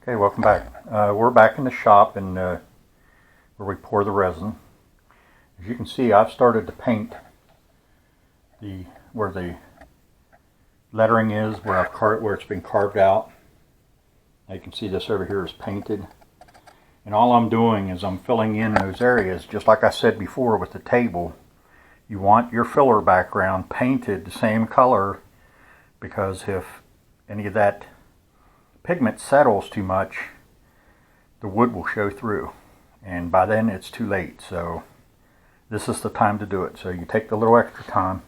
Okay, welcome back. We're back in the shop and where we pour the resin. As you can see, I've started to paint where the lettering is, where it's been carved out. Now you can see this over here is painted. And all I'm doing is I'm filling in those areas, just like I said before with the table. You want your filler background painted the same color, because if any of that pigment settles too much, the wood will show through, and by then it's too late. So this is the time to do it. So you take the little extra time.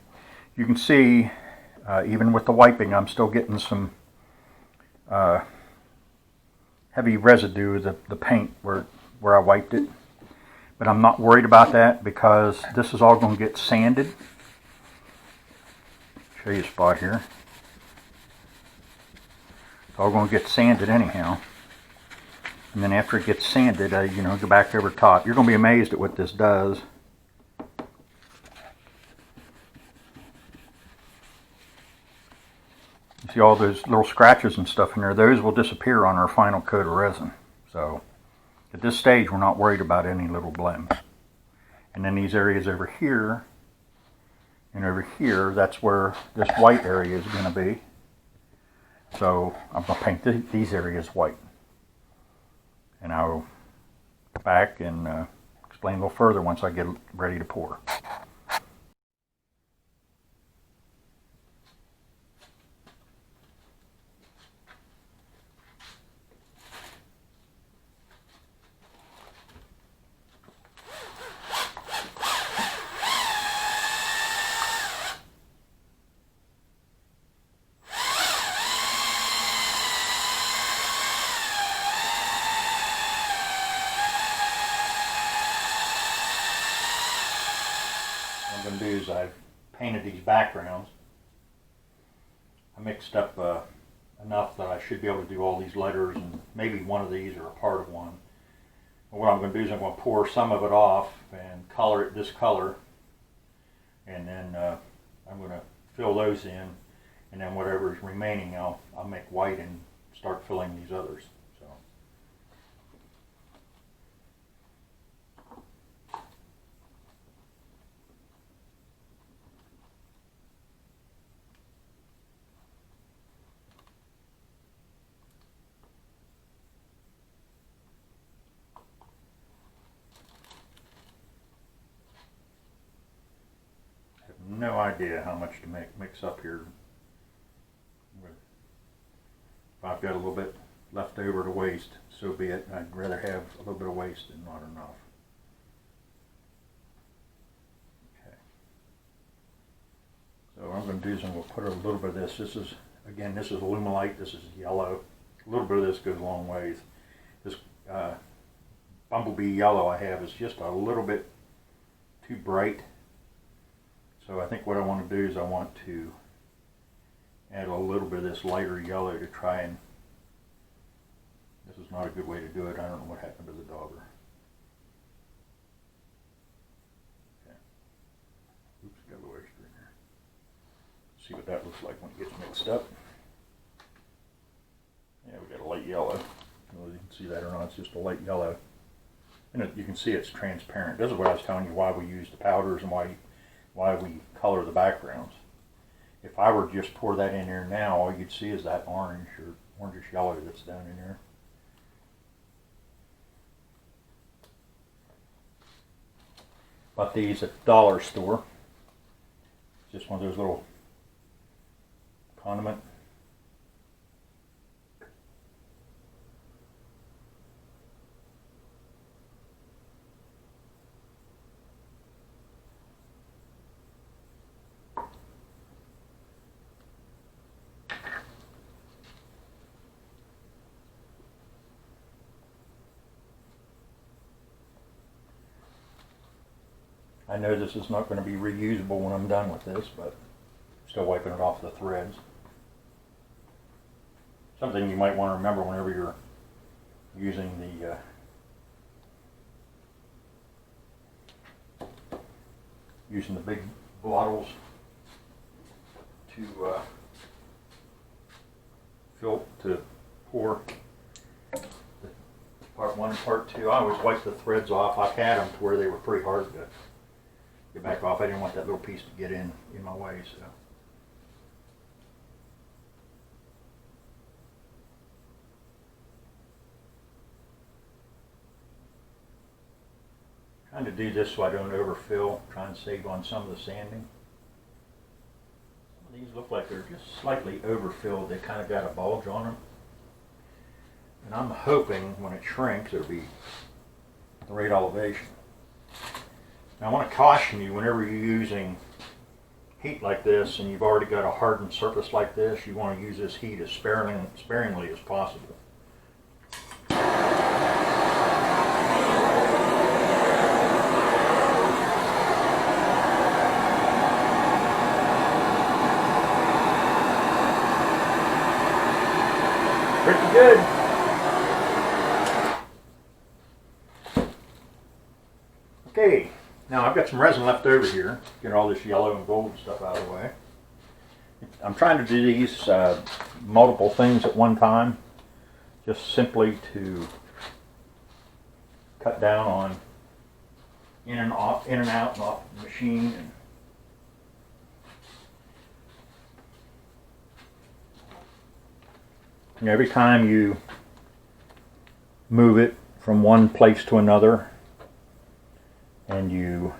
You can see even with the wiping, I'm still getting some heavy residue of the paint where I wiped it, but I'm not worried about that because this is all going to get sanded. Show you a spot here. It's all going to get sanded anyhow. And then after it gets sanded, go back over top. You're going to be amazed at what this does. You see all those little scratches and stuff in there. Those will disappear on our final coat of resin. So at this stage, we're not worried about any little blends. And then these areas over here and over here, that's where this white area is going to be. So I'm going to paint these areas white. And I'll go back and explain a little further once I get ready to pour. What I'm going to do is I've painted these backgrounds. I mixed up enough that I should be able to do all these letters, and maybe one of these are a part of one. But what I'm going to do is I'm going to pour some of it off and color it this color, and then I'm going to fill those in, and then whatever is remaining I'll make white and start filling these others. No idea how much to mix up here. If I've got a little bit left over to waste, so be it. I'd rather have a little bit of waste than not enough. Okay. So what I'm going to do is I'm going to put a little bit of this. This is Lumelite. This is yellow. A little bit of this goes a long ways. This bumblebee yellow I have is just a little bit too bright. So I think what I want to do is I want to add a little bit of this lighter yellow to try and, this is not a good way to do it. I don't know what happened to the dauber. Okay. Oops, got a little extra in there. See what that looks like when it gets mixed up. Yeah, we got a light yellow. I don't know if you can see that or not. It's just a light yellow. And you can see it's transparent. This is what I was telling you, why we use the powders and why we color the backgrounds. If I were to just pour that in there now, all you'd see is that orange or orangish yellow that's down in there. Bought these at the dollar store. It's just one of those little condiment. I know this is not going to be reusable when I'm done with this, but I'm still wiping it off the threads. Something you might want to remember whenever you're using the big bottles to pour. part one and part two. I always wipe the threads off. I've had them to where they were pretty hard to get back off. I didn't want that little piece to get in my way, so. Trying to do this so I don't overfill, trying to save on some of the sanding. Some of these look like they're just slightly overfilled. They kind of got a bulge on them. And I'm hoping when it shrinks it'll be the right elevation. Now I want to caution you, whenever you're using heat like this and you've already got a hardened surface like this, you want to use this heat as sparingly as possible. Pretty good. Okay, now I've got some resin left over here. Get all this yellow and gold stuff out of the way. I'm trying to do these multiple things at one time, just simply to cut down on in and out and off the machine. And every time you move it from one place to another and you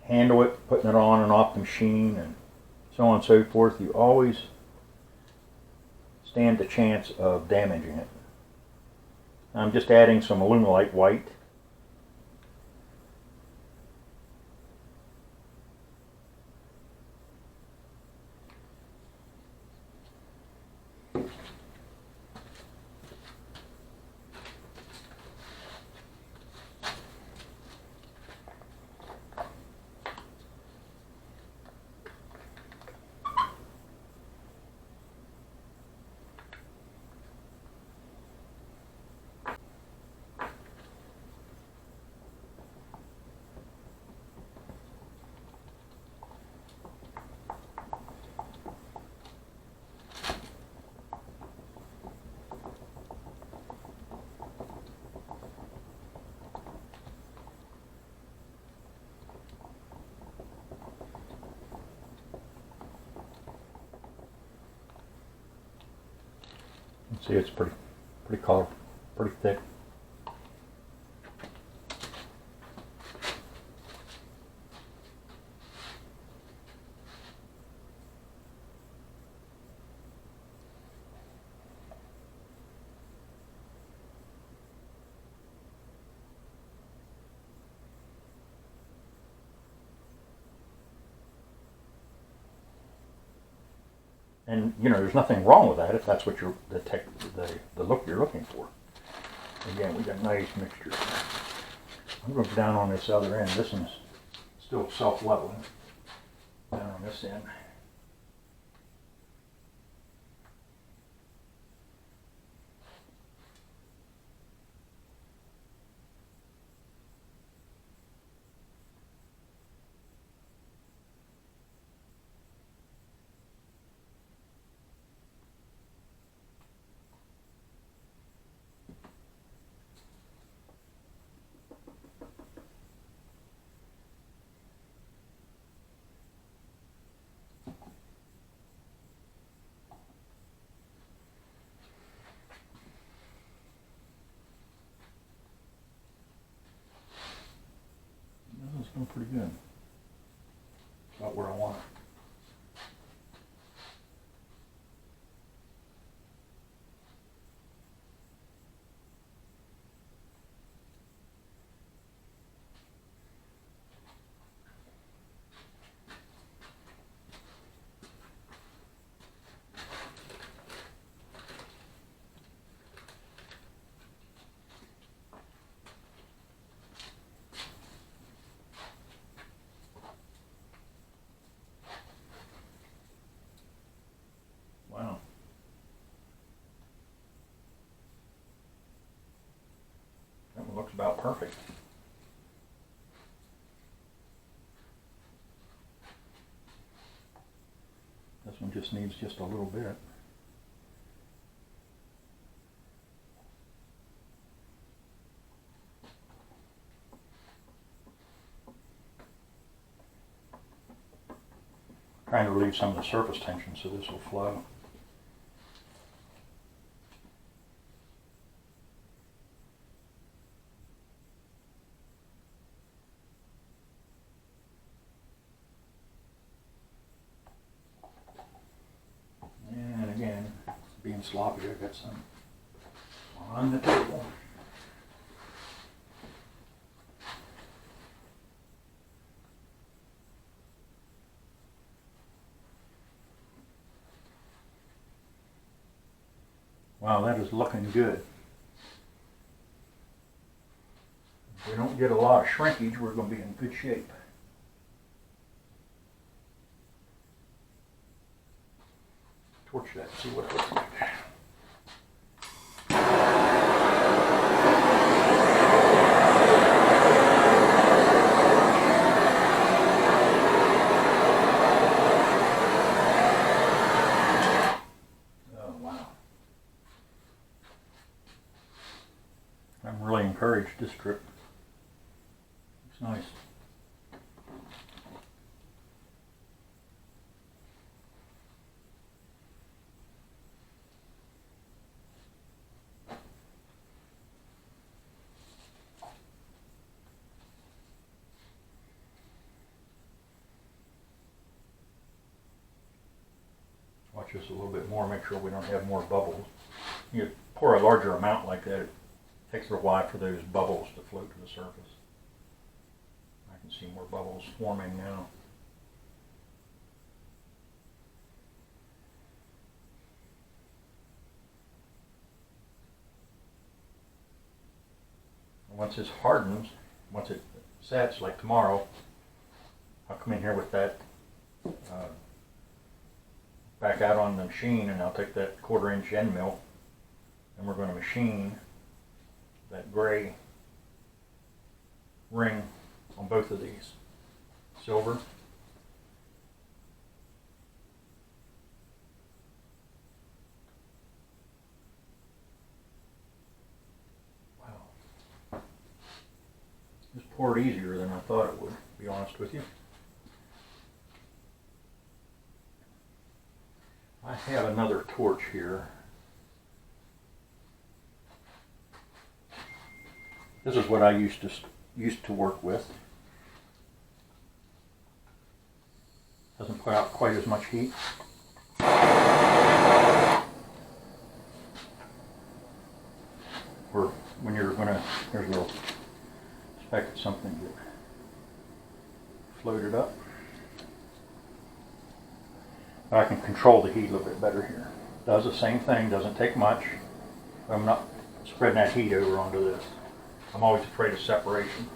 handle it, putting it on and off the machine and so on and so forth, you always stand the chance of damaging it. I'm just adding some Alumilite white. See, it's pretty colorful, pretty thick. And you know, there's nothing wrong with that if that's what you're the look you're looking for. Again, we got a nice mixture. I'm going to go down on this other end. This one's still self-leveling. Down on this end. It's going pretty good. About where I want it. Wow. That one looks about perfect. This one just needs just a little bit. trying to relieve some of the surface tension so this will flow. And again, being sloppy, I got some on the table. Wow, that is looking good. If we don't get a lot of shrinkage, we're going to be in good shape. Torch that, see what it looks like. I'm really encouraged this trip. It's nice. Watch this a little bit more, make sure we don't have more bubbles. You pour a larger amount like that, it takes a while for those bubbles to float to the surface. I can see more bubbles forming now. And once this hardens, once it sets, like tomorrow, I'll come in here with that back out on the machine, and I'll take that 1/4 inch end mill, and we're going to machine that gray ring on both of these. Silver. Wow. This poured easier than I thought it would, to be honest with you. I have another torch here. This is what I used to work with. Doesn't put out quite as much heat. Or when you're gonna, there's a little speck of something that floated up. But I can control the heat a little bit better here. Does the same thing, doesn't take much. I'm not spreading that heat over onto this. I'm always afraid of separation.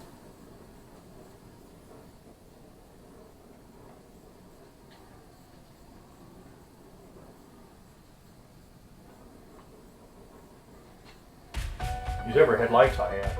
These overhead lights I have